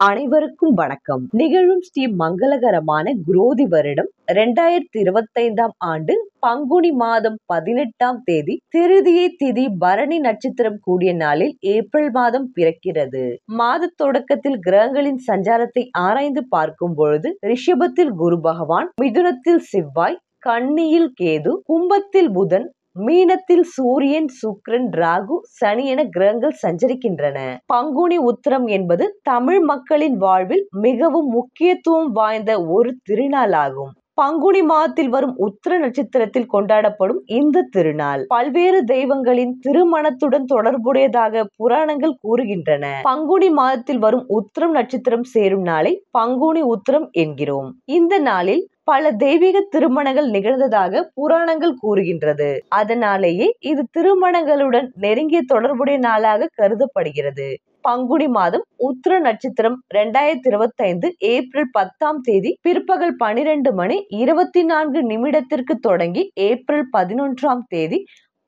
அனைவருக்கும் வணக்கம். நிகழும் ஸ்ரீ மங்களகரமான குரோதி வருடம் 2025 ஆண்டு பங்குனி மாதம் 18ஆம் தேதி திருதியை திதி பரணி நட்சத்திரம் கூடிய நாளில் ஏப்ரல் மாதம் பிறக்கிறது. மாத தொடக்கத்தில் கிரகங்களின் சஞ்சாரத்தை ஆராய்ந்து பார்க்கும் பொழுது ரிஷபத்தில் குரு பகவான், மிதுனத்தில் செவ்வாய், கன்னியில் கேது, கும்பத்தில் புதன், மீனத்தில் சூரியன், சுக்கிரன், ராகு, சனி என கிரகங்கள் சஞ்சரிக்கின்றன. பங்குனி உத்திரம் என்பது தமிழ் மக்களின் வாழ்வில் மிகவும் முக்கியத்துவம் வாய்ந்த ஒரு திருநாளாகும். பங்குனி மாதத்தில் வரும் உத்திர நட்சத்திரத்தில் கொண்டாடப்படும் இந்த திருநாள் பல்வேறு தெய்வங்களின் திருமணத்துடன் தொடர்புடையதாக புராணங்கள் கூறுகின்றன. பங்குனி மாதத்தில் வரும் உத்திரம் நட்சத்திரம் சேரும் நாளை பங்குனி உத்திரம் என்கிறோம். இந்த நாளில் பல தெய்வீக திருமணங்கள் நிகழ்ந்ததாக புராணங்கள் கூறுகின்றது. அதனாலேயே இது திருமணங்களுடன் நெருங்கிய தொடர்புடைய நாளாக கருதப்படுகிறது. பங்குனி மாதம் உத்திர நட்சத்திரம் 2025 ஏப்ரல் 10ஆம் தேதி பிற்பகல் 12:24 தொடங்கி ஏப்ரல் 11ஆம் தேதி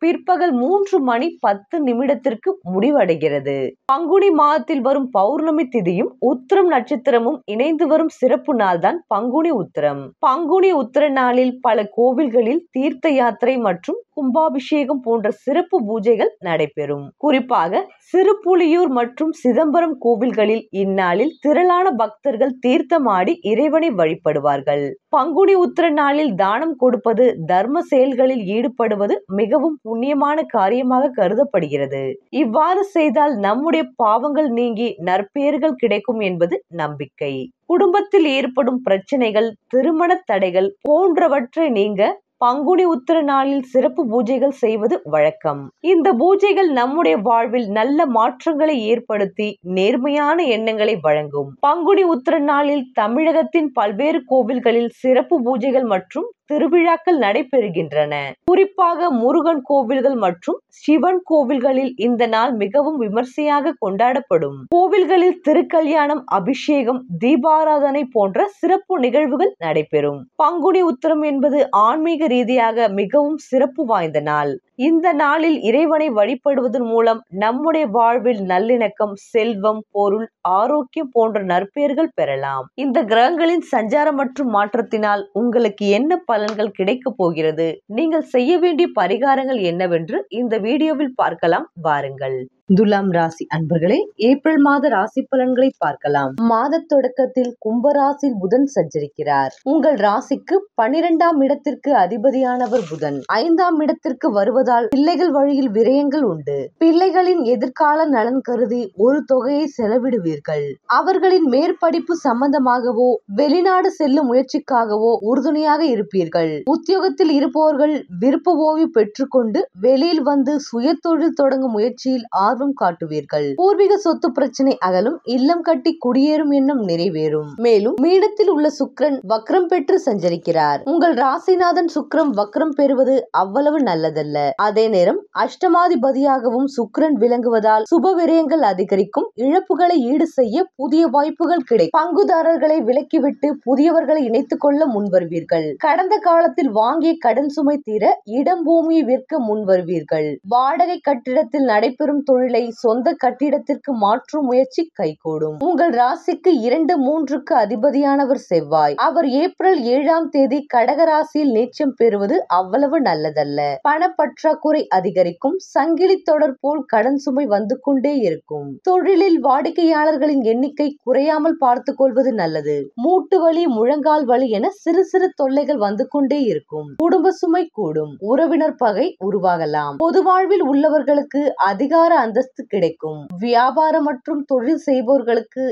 பிற்பகல் 3:10 முடிவடைகிறது. பங்குனி மாதத்தில் வரும் பௌர்ணமி திதியும் உத்திரம் நட்சத்திரமும் இணைந்து வரும் சிறப்பு நாள்தான் பங்குனி உத்திரம். பங்குனி உத்திர நாளில் பல கோவில்களில் தீர்த்த யாத்திரை மற்றும் கும்பாபிஷேகம் போன்ற சிறப்பு பூஜைகள் நடைபெறும். குறிப்பாக சிறுபுலியூர் மற்றும் சிதம்பரம் கோவில்களில் இந்நாளில் திரளான பக்தர்கள் தீர்த்தமாடி இறைவனை வழிபடுவார்கள். பங்குனி உத்திர நாளில் தானம் கொடுப்பது, தர்ம செயல்களில் ஈடுபடுவது மிகவும் புண்ணியமான காரியமாக கருதப்படுகிறது. இவ்வாறு செய்தால் நம்முடைய பாவங்கள் நீங்கி நற்பெயர்கள் கிடைக்கும் என்பது நம்பிக்கை. குடும்பத்தில் ஏற்படும் பிரச்சனைகள், திருமண தடைகள் போன்றவற்றை நீங்க பங்குனி உத்திர நாளில் சிறப்பு பூஜைகள் செய்வது வழக்கம். இந்த பூஜைகள் நம்முடைய வாழ்வில் நல்ல மாற்றங்களை ஏற்படுத்தி நேர்மையான எண்ணங்களை வழங்கும். பங்குனி உத்திர நாளில் தமிழகத்தின் பல்வேறு கோவில்களில் சிறப்பு பூஜைகள் மற்றும் திருவிழாக்கள் நடைபெறுகின்றன. குறிப்பாக முருகன் கோவில்கள் மற்றும் சிவன் கோவில்களில் இந்த நாள் மிகவும் விமர்சையாக கொண்டாடப்படும். கோவில்களில் திருக்கல்யாணம், அபிஷேகம், தீபாராதனை போன்ற சிறப்பு நிகழ்வுகள் நடைபெறும். பங்குனி உத்திரம் என்பது ஆன்மீக ரீதியாக மிகவும் சிறப்பு வாய்ந்த நாள். இந்த நாளில் இறைவனை வழிபடுவதன் மூலம் நம்முடைய வாழ்வில் நல்லிணக்கம், செல்வம், பொருள், ஆரோக்கியம் போன்ற நற்பெயர்கள் பெறலாம். இந்த கிரகங்களின் சஞ்சாரம் மற்றும் மாற்றத்தினால் உங்களுக்கு என்ன பலன்கள் கிடைக்க போகிறது, நீங்கள் செய்ய வேண்டிய பரிகாரங்கள் என்னவென்று இந்த வீடியோவில் பார்க்கலாம். வாருங்கள். துலாம் ராசி அன்பர்களே, ஏப்ரல் மாத ராசி பலன்களை பார்க்கலாம். மாத தொடக்கத்தில் கும்பராசியில் புதன் சஞ்சரிக்கிறார். உங்கள் ராசிக்கு 12ஆம் இடத்திற்கு அதிபதியானவர் புதன் 5ஆம் இடத்திற்கு வருவதால் பிள்ளைகள் வழியில் விரயங்கள் உண்டு. பிள்ளைகளின் எதிர்கால நலன் கருதி ஒரு தொகையை செலவிடுவீர்கள். அவர்களின் மேற்படிப்பு சம்பந்தமாகவோ வெளிநாடு செல்லும் முயற்சிக்காகவோ உறுதுணையாக இருப்பீர்கள். உத்தியோகத்தில் இருப்பவர்கள் விருப்ப ஓய்வு பெற்றுக்கொண்டு வெளியில் வந்து சுய தொழில் தொடங்கும் முயற்சியில் ஆர்வம் காட்டுவீர்கள். பூர்வீக சொத்து பிரச்சனை அகலும். இல்லம் கட்டி குடியேறும் எண்ணம் நிறைவேறும். மேலும் மீனத்தில் உள்ள சுக்கிரன் வக்ரம் பெற்று சஞ்சரிக்கிறார். உங்கள் ராசிநாதன் சுக்கிரன் வக்ரம் பெறுவது அவ்வளவு நல்லதல்ல. அதே நேரம் அஷ்டமாதிபதியாகவும் சுக்கிரன் விளங்குவதால் சுப விரயங்கள் அதிகரிக்கும். இழப்புகளை ஈடு செய்ய புதிய வாய்ப்புகள் கிடைக்கும். பங்குதாரர்களை விலக்கிவிட்டு புதியவர்களை இணைத்துக் கொள்ள முன்வருவீர்கள். கடந்த காலத்தில் வாங்கிய கடன் சுமை தீர இடம் பூமியை விற்க முன்வருவீர்கள். வாடகை கட்டிடத்தில் நடைபெறும் தொழிலை சொந்த கட்டிடத்திற்கு மாற்றும் முயற்சி கைகூடும். உங்கள் ராசிக்கு 2, 3க்கு அதிபதியானவர் செவ்வாய். அவர் ஏப்ரல் 7ஆம் தேதி கடகராசியில் நீச்சம் பெறுவது அவ்வளவு நல்லதல்ல. பண பற்றாக்குறை அதிகரிக்கும். சங்கிலி தொடர் போல் கடன் சுமை வந்து கொண்டே இருக்கும். தொழிலில் வாடிக்கையாளர்களின் எண்ணிக்கை குறையாமல் பார்த்துக் கொள்வது நல்லது. மூட்டு வலி, முழங்கால் வலி என சிறு சிறு தொல்லைகள் வந்து கொண்டே இருக்கும். குடும்ப சுமை கூடும். உறவினர் பகை உருவாகலாம். பொது வாழ்வில் உள்ளவர்களுக்கு அதிகார அந்தஸ்து கிடைக்கும். வியாபாரம் மற்றும் தொழில் செய்பவர்களுக்கு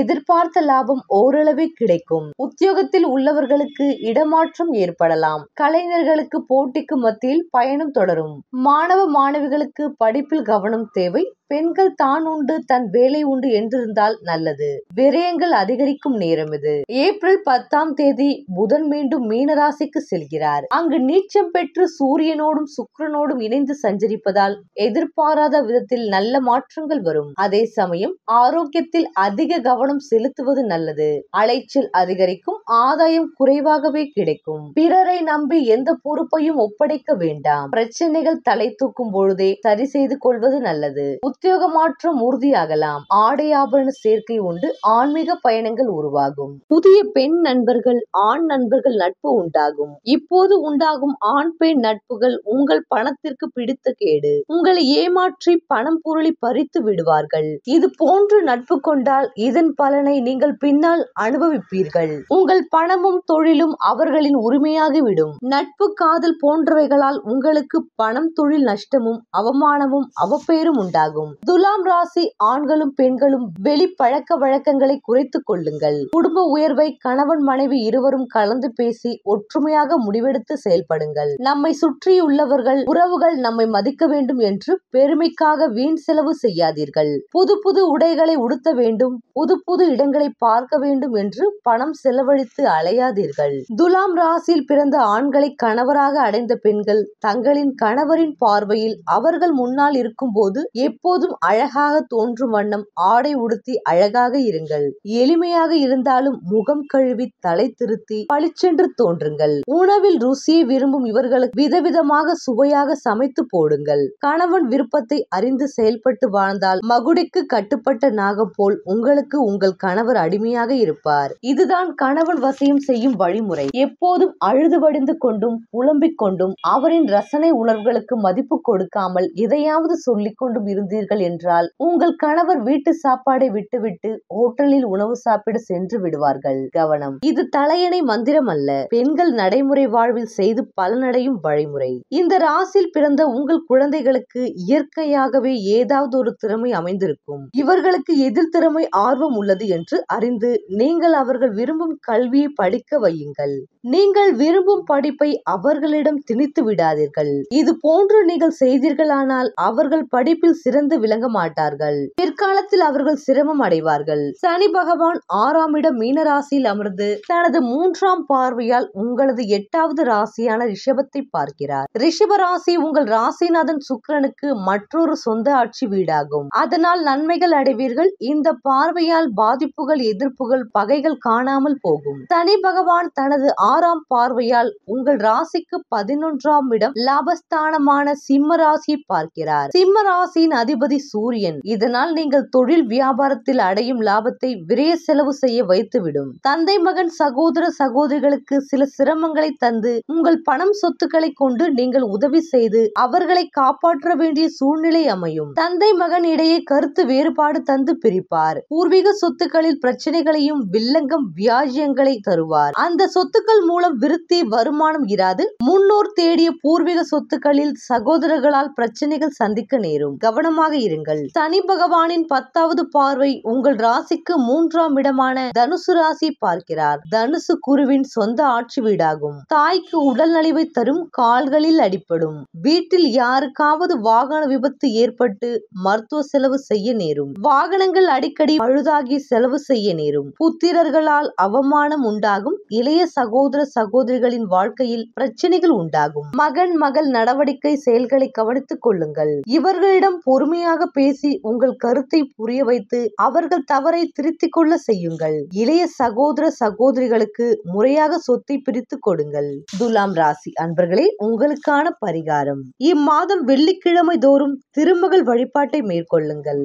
எதிர்பார்த்த லாபம் ஓரளவே கிடைக்கும். உத்தியோகத்தில் உள்ளவர்களுக்கு இடமாற்றம் ஏற்படலாம். கலைஞர்களுக்கு போட்டிக்கு மத்தியில் பயணம் தொடரும். மாணவ மாணவிகளுக்கு படிப்பில் கவனம் தேவை. பெண்கள் தான் உண்டு தன் வேலை உண்டு என்றிருந்தால் நல்லது. விரயங்கள் அதிகரிக்கும் நேரம் இது. ஏப்ரல் 10ஆம் தேதி புதன் மீண்டும் மீனராசிக்கு செல்கிறார். அங்கு நீச்சம் பெற்று சூரியனோடும் சுக்கிரனோடும் இணைந்து சஞ்சரிப்பதால் எதிர்பாராத விதத்தில் பொருளாதாரத்தில் நல்ல மாற்றங்கள் வரும். அதே சமயம் ஆரோக்கியத்தில் அதிக கவனம் செலுத்துவது நல்லது. அலைச்சல் அதிகரிக்கும், ஆதாயம் குறைவாகவே கிடைக்கும். பிறரை நம்பி எந்த பொறுப்பையும் ஒப்படைக்க வேண்டாம். பிரச்சனைகள் தலை தூக்கும் பொழுதே சரி செய்து கொள்வது நல்லது. உத்தியோக மாற்றம் உறுதியாகலாம். ஆடை ஆபரண சேர்க்கை உண்டு. ஆன்மீக பயணங்கள் உருவாகும். புதிய பெண் நண்பர்கள், ஆண் நண்பர்கள் நட்பு உண்டாகும். இப்போது உண்டாகும் ஆண் பெண் நட்புகள் உங்கள் பணத்திற்கு பிடித்த கேடு. உங்களை ஏமாற்றி பணம் பொருளை பறித்து விடுவார்கள். இது போன்று நட்பு கொண்டால் இதன் பலனை நீங்கள் பின்னால் அனுபவிப்பீர்கள். உங்கள் பணமும் தொழிலும் அவர்களின் உரிமையாகிவிடும். நட்பு, காதல் போன்றவைகளால் உங்களுக்கு பணம், தொழில் நஷ்டமும் அவமானமும் அவப்பெயரும் உண்டாகும். துலாம் ராசி ஆண்களும் பெண்களும் வெளி பழக்க வழக்கங்களை குறைத்துக் கொள்ளுங்கள். குடும்ப உயர்வை கணவன் மனைவி இருவரும் கலந்து பேசி ஒற்றுமையாக முடிவெடுத்து செயல்படுங்கள். நம்மை சுற்றியுள்ளவர்கள், உறவுகள் நம்மை மதிக்க வேண்டும் என்று பெருமைக்காக வீண் செலவு செய்யாதீர்கள். புது புது உடைகளை உடுத்த வேண்டும், புது புது இடங்களை பார்க்க வேண்டும் என்று பணம் செலவழித்து அலையாதீர்கள். துலாம் ராசியில் பிறந்த ஆண்களை கணவராக அடைந்த பெண்கள் தங்களின் கணவரின் பார்வையில் அவர்கள் முன்னால் இருக்கும் போது எப்போதும் அழகாக தோன்றும் வண்ணம் ஆடை உடுத்தி அழகாக இருங்கள். எளிமையாக இருந்தாலும் முகம் கழுவி தலை திருத்தி பளிச்சென்று தோன்றுங்கள். உணவில் ருசியை விரும்பும் இவர்களுக்கு விதவிதமாக சுவையாக சமைத்து போடுங்கள். கணவன் விருப்பத்தை அறிந்து செயல்பட்டு வாழ்ந்தால் மகுடிக்கு கட்டுப்பட்ட நாகம் போல் உங்களுக்கு உங்கள் கணவர் அடிமையாக இருப்பார். இதுதான் கணவன் வசியம் செய்யும் வழிமுறை. எப்போதும் அழுது வடிந்து கொண்டும் புலம்பிக் கொண்டும் அவரின் ரசனை உணர்வுகளுக்கு மதிப்பு கொடுக்காமல் எதையாவது சொல்லிக் கொண்டும் இருந்தீர்கள் என்றால் உங்கள் கணவர் வீட்டு சாப்பாடை விட்டுவிட்டு ஹோட்டலில் உணவு சாப்பிட சென்று விடுவார்கள். கவனம், இது தலையணை மந்திரம் அல்ல. பெண்கள் நடைமுறை வாழ்வில் செய்து பலனடையும் வழிமுறை. இந்த ராசியில் பிறந்த உங்கள் குழந்தைகளுக்கு இயற்கையாகவே ஏதாவது ஒரு திறமை அமைந்திருக்கும். இவர்களுக்கு எதிர் திறமை ஆர்வம் உள்ளது என்று அறிந்து நீங்கள் அவர்கள் விரும்பும் கல்வியை படிக்க வையுங்கள். நீங்கள் விரும்பும் படிப்பை அவர்களிடம் திணித்து விடாதீர்கள். இது போன்று நீங்கள் செய்தீர்களானால் அவர்கள் படிப்பில் சிறந்து விளங்க மாட்டார்கள். பிற்காலத்தில் அவர்கள் சிரமம் அடைவார்கள். சனி பகவான் 6ஆம் இடம் மீன ராசியில் அமர்ந்து தனது 3ஆம் பார்வையால் உங்களது 8வது ராசியான ரிஷபத்தை பார்க்கிறார். ரிஷப ராசி உங்கள் ராசிநாதன் சுக்கிரனுக்கு மற்றொரு சொந்த ஆட்சி வீடாகும். அதனால் நன்மைகள் அடைவீர்கள். இந்த பார்வையால் பாதிப்புகள், எதிர்ப்புகள், பகைகள் காணாமல் போகும். சனி பகவான் தனது 6ஆம் பார்வையால் உங்கள் ராசிக்கு 11ஆம் இடம் லாபஸ்தானமான சிம்ம ராசியை பார்க்கிறார். சிம்ம ராசியின் அதிபதி சூரியன். இதனால் நீங்கள் தொழில் வியாபாரத்தில் அடையும் லாபத்தை விரைய செலவு செய்ய வைத்துவிடும். தந்தை மகன் சகோதர சகோதரிகளுக்கு சில சிரமங்களை தந்து உங்கள் பணம் சொத்துக்களை கொண்டு நீங்கள் உதவி செய்து அவர்களை காப்பாற்ற வேண்டிய சூழ்நிலை அமையும். தந்தை மகன் இடையே கருத்து வேறுபாடு தந்து பிரிப்பார். பூர்வீக சொத்துக்களில் பிரச்சனைகளையும் வில்லங்கம், வியாஜ்யங்களை தருவார். அந்த சொத்துக்கள் மூலம் விருத்தி, வருமானம் இராது. முன்னோர் தேடிய பூர்வீக சொத்துக்களில் சகோதரர்களால் பிரச்சனைகள் சந்திக்க நேரும். கவனமாக இருங்கள். சனி பகவானின் 10வது பார்வை உங்கள் ராசிக்கு 3ஆம் இடமான தனுசு ராசி பார்க்கிறார். தனுசு குருவின் சொந்த ஆட்சி வீடாகும். தாய்க்கு உடல் நலிவை தரும். கால்களில் அடிப்படும். வீட்டில் யாருக்காவது வாகன விபத்து ஏற்பட்டு மருத்துவ செலவு செய்ய நேரும். வாகனங்கள் அடிக்கடி பழுதாகி செலவு செய்ய நேரும். புத்திரர்களால் அவமானம் உண்டாகும். இளைய சகோதர சகோதரிகளின் வாழ்க்கையில் பிரச்சனைகள் உண்டாகும். மகன் மகள் நடவடிக்கை, செயல்களை கவனித்துக் கொள்ளுங்கள். இவர்களிடம் பொறுமையாக பேசி உங்கள் கருத்தை புரிய வைத்து அவர்கள் தவறை திருத்திக் கொள்ள செய்யுங்கள். இளைய சகோதர சகோதரிகளுக்கு முறையாக சொத்தை பிரித்து கொடுங்கள். துலாம் ராசி அன்பர்களே, உங்களுக்கான பரிகாரம். இம்மாதம் வெள்ளிக்கிழமை தோறும் திருமகள் வழிபாட்டை மேற்கொள்ளுங்கள்.